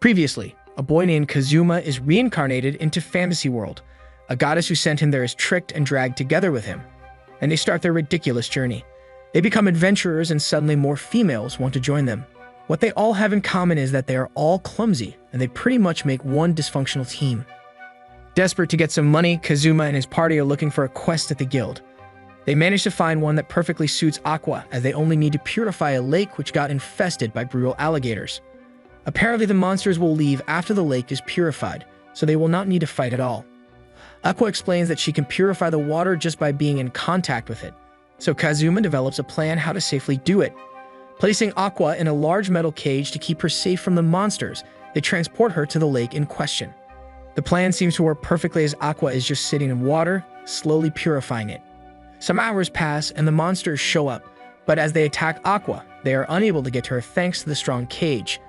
Previously, a boy named Kazuma is reincarnated into Fantasy World. A goddess who sent him there is tricked and dragged together with him, and they start their ridiculous journey. They become adventurers, and suddenly more females want to join them. What they all have in common is that they are all clumsy, and they pretty much make one dysfunctional team. Desperate to get some money, Kazuma and his party are looking for a quest at the guild. They manage to find one that perfectly suits Aqua, as they only need to purify a lake which got infested by brutal alligators. Apparently the monsters will leave after the lake is purified, so they will not need to fight at all. Aqua explains that she can purify the water just by being in contact with it, so Kazuma develops a plan how to safely do it. Placing Aqua in a large metal cage to keep her safe from the monsters, they transport her to the lake in question. The plan seems to work perfectly as Aqua is just sitting in water, slowly purifying it. Some hours pass and the monsters show up, but as they attack Aqua, they are unable to get to her thanks to the strong cage.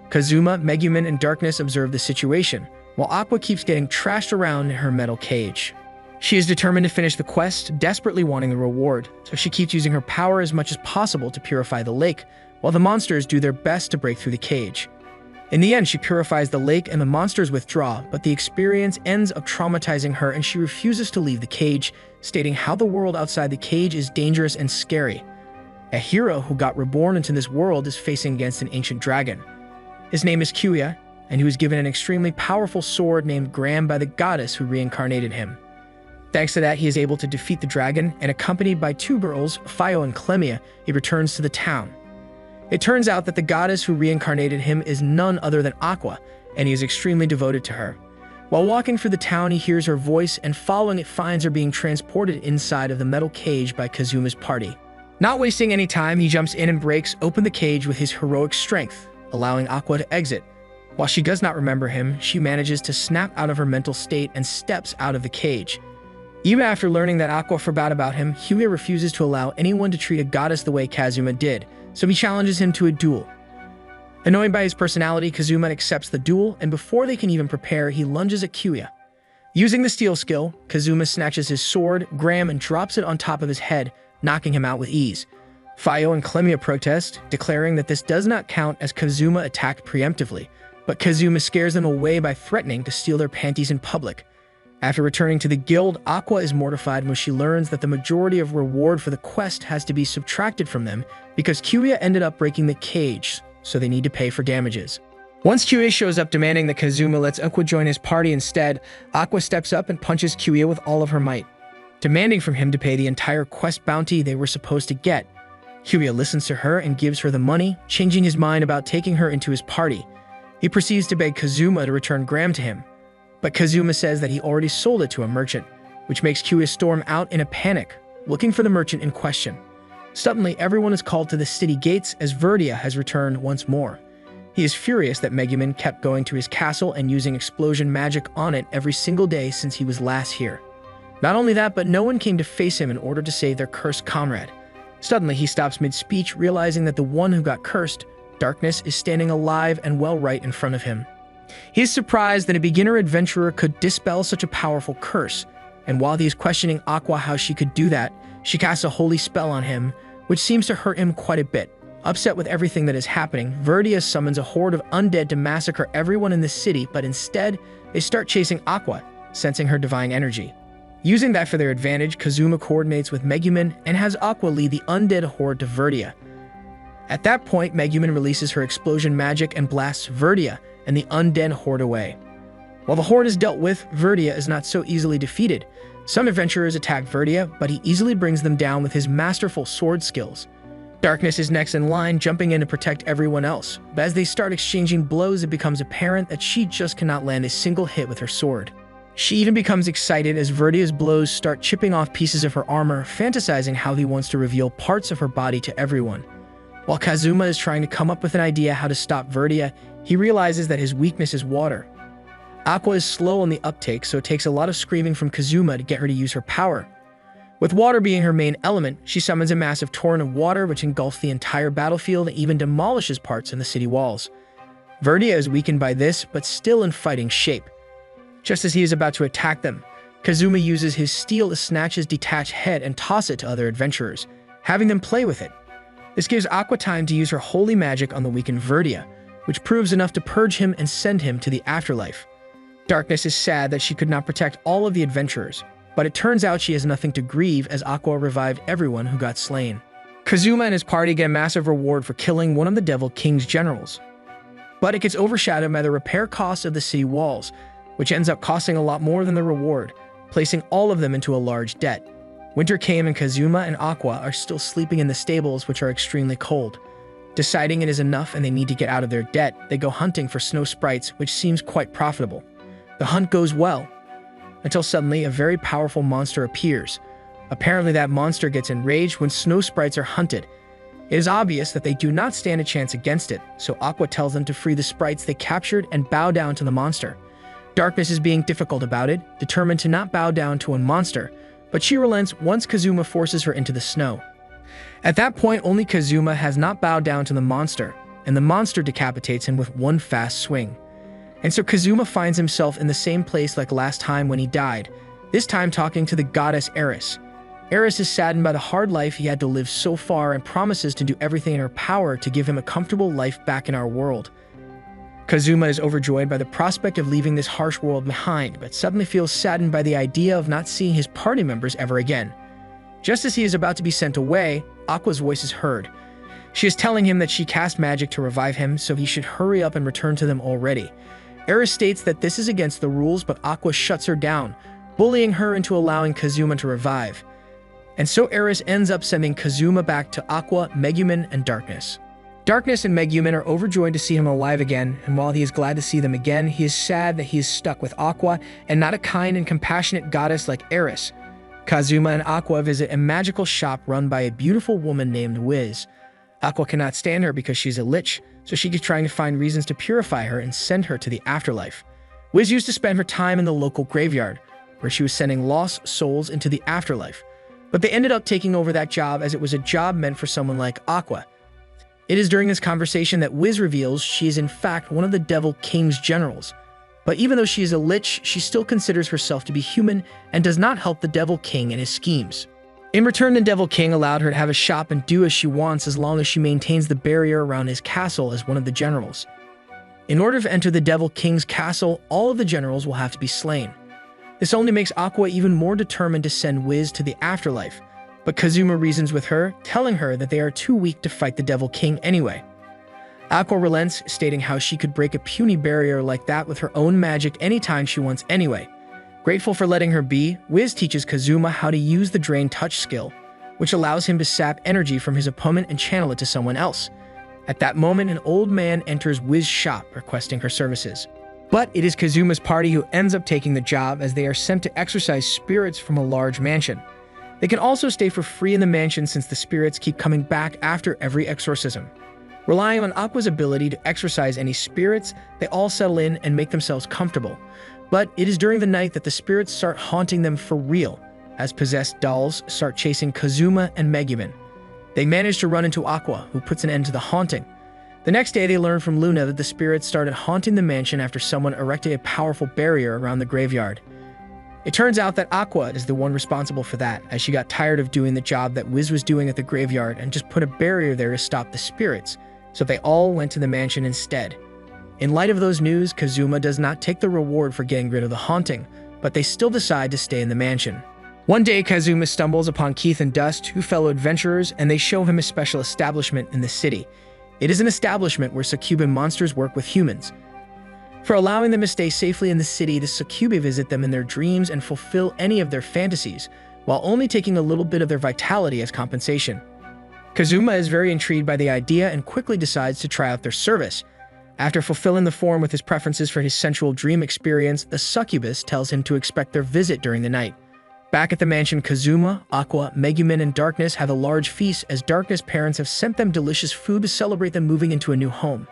Kazuma, Megumin, and Darkness observe the situation, while Aqua keeps getting trashed around in her metal cage. She is determined to finish the quest, desperately wanting the reward, so she keeps using her power as much as possible to purify the lake, while the monsters do their best to break through the cage. In the end, she purifies the lake and the monsters withdraw, but the experience ends up traumatizing her and she refuses to leave the cage, stating how the world outside the cage is dangerous and scary. A hero who got reborn into this world is facing against an ancient dragon. His name is Aqua, and he was given an extremely powerful sword named Gram by the goddess who reincarnated him. Thanks to that, he is able to defeat the dragon, and accompanied by two girls, Fio and Clemia, he returns to the town. It turns out that the goddess who reincarnated him is none other than Aqua, and he is extremely devoted to her. While walking through the town, he hears her voice, and following it finds her being transported inside of the metal cage by Kazuma's party. Not wasting any time, he jumps in and breaks open the cage with his heroic strength, allowing Aqua to exit. While she does not remember him, she manages to snap out of her mental state and steps out of the cage. Even after learning that Aqua forgot about him, Aqua refuses to allow anyone to treat a goddess the way Kazuma did, so he challenges him to a duel. Annoyed by his personality, Kazuma accepts the duel, and before they can even prepare, he lunges at Aqua. Using the steel skill, Kazuma snatches his sword, Gram, and drops it on top of his head, knocking him out with ease. Fio and Clemia protest, declaring that this does not count as Kazuma attacked preemptively, but Kazuma scares them away by threatening to steal their panties in public. After returning to the guild, Aqua is mortified when she learns that the majority of reward for the quest has to be subtracted from them because Aqua ended up breaking the cage, so they need to pay for damages. Once Aqua shows up demanding that Kazuma lets Aqua join his party instead, Aqua steps up and punches Aqua with all of her might, demanding from him to pay the entire quest bounty they were supposed to get. Aqua listens to her and gives her the money, changing his mind about taking her into his party. He proceeds to beg Kazuma to return Gram to him, but Kazuma says that he already sold it to a merchant, which makes Aqua storm out in a panic, looking for the merchant in question. Suddenly, everyone is called to the city gates as Verdia has returned once more. He is furious that Megumin kept going to his castle and using explosion magic on it every single day since he was last here. Not only that, but no one came to face him in order to save their cursed comrade. Suddenly, he stops mid-speech, realizing that the one who got cursed, Darkness, is standing alive and well right in front of him. He is surprised that a beginner adventurer could dispel such a powerful curse, and while he is questioning Aqua how she could do that, she casts a holy spell on him, which seems to hurt him quite a bit. Upset with everything that is happening, Verdia summons a horde of undead to massacre everyone in the city, but instead, they start chasing Aqua, sensing her divine energy. Using that for their advantage, Kazuma coordinates with Megumin and has Aqua lead the undead horde to Verdia. At that point, Megumin releases her explosion magic and blasts Verdia and the undead horde away. While the horde is dealt with, Verdia is not so easily defeated. Some adventurers attack Verdia, but he easily brings them down with his masterful sword skills. Darkness is next in line, jumping in to protect everyone else, but as they start exchanging blows, it becomes apparent that she just cannot land a single hit with her sword. She even becomes excited as Verdia's blows start chipping off pieces of her armor, fantasizing how he wants to reveal parts of her body to everyone. While Kazuma is trying to come up with an idea how to stop Verdia, he realizes that his weakness is water. Aqua is slow on the uptake, so it takes a lot of screaming from Kazuma to get her to use her power. With water being her main element, she summons a massive torrent of water which engulfs the entire battlefield and even demolishes parts in the city walls. Verdia is weakened by this, but still in fighting shape. Just as he is about to attack them, Kazuma uses his steel to snatch his detached head and toss it to other adventurers, having them play with it. This gives Aqua time to use her holy magic on the weakened Verdia, which proves enough to purge him and send him to the afterlife. Darkness is sad that she could not protect all of the adventurers, but it turns out she has nothing to grieve as Aqua revived everyone who got slain. Kazuma and his party get a massive reward for killing one of the Devil King's generals, but it gets overshadowed by the repair costs of the city walls, which ends up costing a lot more than the reward, placing all of them into a large debt. Winter came and Kazuma and Aqua are still sleeping in the stables, which are extremely cold. Deciding it is enough and they need to get out of their debt, they go hunting for snow sprites, which seems quite profitable. The hunt goes well, until suddenly a very powerful monster appears. Apparently that monster gets enraged when snow sprites are hunted. It is obvious that they do not stand a chance against it, so Aqua tells them to free the sprites they captured and bow down to the monster. Darkness is being difficult about it, determined to not bow down to a monster, but she relents once Kazuma forces her into the snow. At that point, only Kazuma has not bowed down to the monster, and the monster decapitates him with one fast swing. And so Kazuma finds himself in the same place like last time when he died, this time talking to the goddess Eris. Eris is saddened by the hard life he had to live so far and promises to do everything in her power to give him a comfortable life back in our world. Kazuma is overjoyed by the prospect of leaving this harsh world behind, but suddenly feels saddened by the idea of not seeing his party members ever again. Just as he is about to be sent away, Aqua's voice is heard. She is telling him that she cast magic to revive him, so he should hurry up and return to them already. Eris states that this is against the rules, but Aqua shuts her down, bullying her into allowing Kazuma to revive. And so Eris ends up sending Kazuma back to Aqua, Megumin, and Darkness. Darkness and Megumin are overjoyed to see him alive again, and while he is glad to see them again, he is sad that he is stuck with Aqua and not a kind and compassionate goddess like Eris. Kazuma and Aqua visit a magical shop run by a beautiful woman named Wiz. Aqua cannot stand her because she's a lich, so she keeps trying to find reasons to purify her and send her to the afterlife. Wiz used to spend her time in the local graveyard, where she was sending lost souls into the afterlife. But they ended up taking over that job as it was a job meant for someone like Aqua. It is during this conversation that Wiz reveals she is in fact one of the Devil King's generals. But even though she is a lich, she still considers herself to be human and does not help the Devil King in his schemes. In return, the Devil King allowed her to have a shop and do as she wants as long as she maintains the barrier around his castle as one of the generals. In order to enter the Devil King's castle, all of the generals will have to be slain. This only makes Aqua even more determined to send Wiz to the afterlife, but Kazuma reasons with her, telling her that they are too weak to fight the Devil King anyway. Aqua relents, stating how she could break a puny barrier like that with her own magic anytime she wants anyway. Grateful for letting her be, Wiz teaches Kazuma how to use the Drain Touch skill, which allows him to sap energy from his opponent and channel it to someone else. At that moment, an old man enters Wiz's shop requesting her services. But it is Kazuma's party who ends up taking the job as they are sent to exorcise spirits from a large mansion. They can also stay for free in the mansion since the spirits keep coming back after every exorcism. Relying on Aqua's ability to exorcise any spirits, they all settle in and make themselves comfortable. But it is during the night that the spirits start haunting them for real, as possessed dolls start chasing Kazuma and Megumin. They manage to run into Aqua, who puts an end to the haunting. The next day, they learn from Luna that the spirits started haunting the mansion after someone erected a powerful barrier around the graveyard. It turns out that Aqua is the one responsible for that, as she got tired of doing the job that Wiz was doing at the graveyard and just put a barrier there to stop the spirits, so they all went to the mansion instead. In light of those news, Kazuma does not take the reward for getting rid of the haunting, but they still decide to stay in the mansion. One day, Kazuma stumbles upon Keith and Dust, two fellow adventurers, and they show him a special establishment in the city. It is an establishment where Succubus monsters work with humans. For allowing them to stay safely in the city, the Succubus visit them in their dreams and fulfill any of their fantasies, while only taking a little bit of their vitality as compensation. Kazuma is very intrigued by the idea and quickly decides to try out their service. After fulfilling the form with his preferences for his sensual dream experience, the Succubus tells him to expect their visit during the night. Back at the mansion, Kazuma, Aqua, Megumin, and Darkness have a large feast as Darkness' parents have sent them delicious food to celebrate them moving into a new home.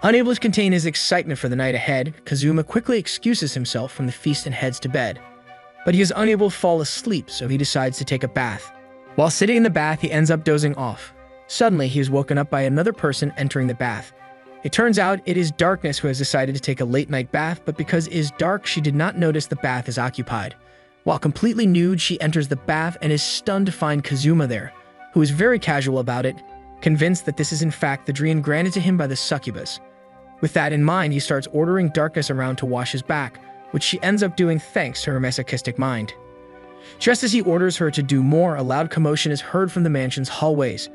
Unable to contain his excitement for the night ahead, Kazuma quickly excuses himself from the feast and heads to bed. But he is unable to fall asleep, so he decides to take a bath. While sitting in the bath, he ends up dozing off. Suddenly, he is woken up by another person entering the bath. It turns out it is Darkness who has decided to take a late-night bath, but because it is dark, she did not notice the bath is occupied. While completely nude, she enters the bath and is stunned to find Kazuma there, who is very casual about it. convinced that this is in fact the dream granted to him by the Succubus. With that in mind, he starts ordering darkness around to wash his back, which she ends up doing thanks to her masochistic mind. Just as he orders her to do more, a loud commotion is heard from the mansion's hallways.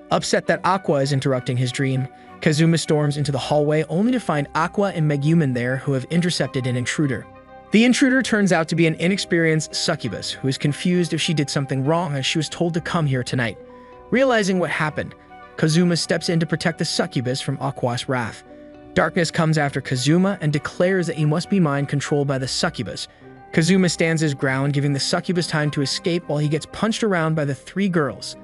Upset that Aqua is interrupting his dream, Kazuma storms into the hallway only to find Aqua and Megumin there, who have intercepted an intruder. The intruder turns out to be an inexperienced succubus who is confused if she did something wrong as she was told to come here tonight. Realizing what happened, Kazuma steps in to protect the succubus from Aqua's wrath. Darkness comes after Kazuma and declares that he must be mind-controlled by the succubus. Kazuma stands his ground, giving the succubus time to escape while he gets punched around by the three girls.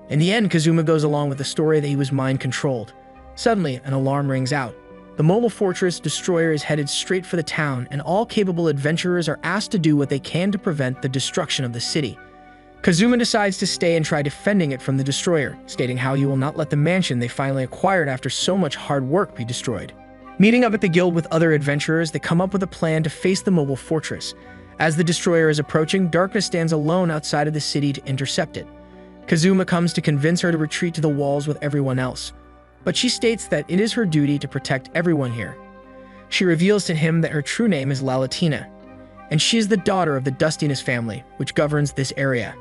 In the end, Kazuma goes along with the story that he was mind-controlled. Suddenly, an alarm rings out. The mobile fortress destroyer is headed straight for the town, and all capable adventurers are asked to do what they can to prevent the destruction of the city. Kazuma decides to stay and try defending it from the destroyer, stating how he will not let the mansion they finally acquired after so much hard work be destroyed. Meeting up at the guild with other adventurers, they come up with a plan to face the mobile fortress. As the destroyer is approaching, Darkness stands alone outside of the city to intercept it. Kazuma comes to convince her to retreat to the walls with everyone else, but she states that it is her duty to protect everyone here. She reveals to him that her true name is Lalatina, and she is the daughter of the Dustiness family, which governs this area.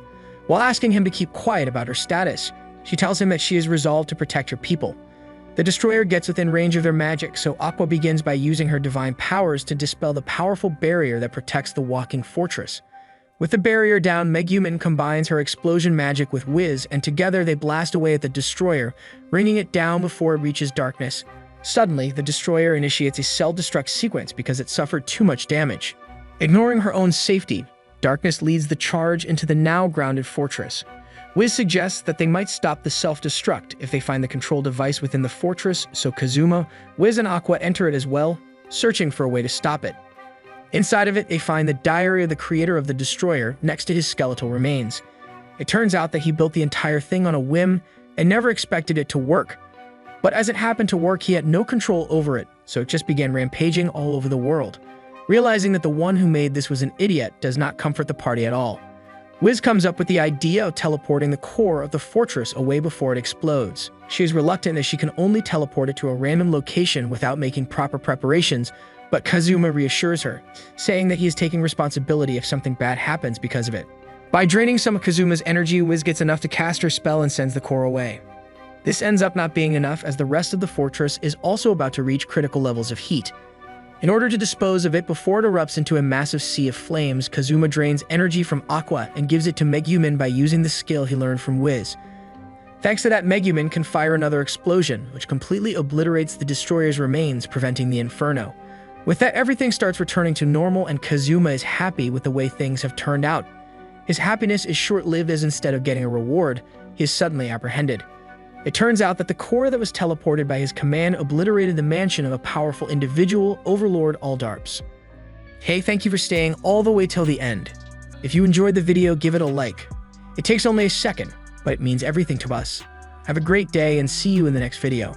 While asking him to keep quiet about her status, she tells him that she is resolved to protect her people. The destroyer gets within range of their magic, so Aqua begins by using her divine powers to dispel the powerful barrier that protects the walking fortress. With the barrier down, Megumin combines her explosion magic with Wiz, and together they blast away at the destroyer, bringing it down before it reaches Darkness. Suddenly, the destroyer initiates a self-destruct sequence because it suffered too much damage. Ignoring her own safety, Darkness leads the charge into the now grounded fortress. Wiz suggests that they might stop the self-destruct if they find the control device within the fortress, so Kazuma, Wiz, and Aqua enter it as well, searching for a way to stop it. Inside of it, they find the diary of the creator of the destroyer next to his skeletal remains. It turns out that he built the entire thing on a whim and never expected it to work. But as it happened to work, he had no control over it, so it just began rampaging all over the world. Realizing that the one who made this was an idiot does not comfort the party at all. Wiz comes up with the idea of teleporting the core of the fortress away before it explodes. She is reluctant as she can only teleport it to a random location without making proper preparations, but Kazuma reassures her, saying that he is taking responsibility if something bad happens because of it. By draining some of Kazuma's energy, Wiz gets enough to cast her spell and sends the core away. This ends up not being enough as the rest of the fortress is also about to reach critical levels of heat. In order to dispose of it before it erupts into a massive sea of flames, Kazuma drains energy from Aqua and gives it to Megumin by using the skill he learned from Wiz. Thanks to that, Megumin can fire another explosion, which completely obliterates the destroyer's remains, preventing the inferno. With that, everything starts returning to normal, and Kazuma is happy with the way things have turned out. His happiness is short-lived as instead of getting a reward, he is suddenly apprehended. It turns out that the core that was teleported by his command obliterated the mansion of a powerful individual, Overlord Aldarps. Hey, thank you for staying all the way till the end. If you enjoyed the video, give it a like. It takes only a second, but it means everything to us. Have a great day and see you in the next video.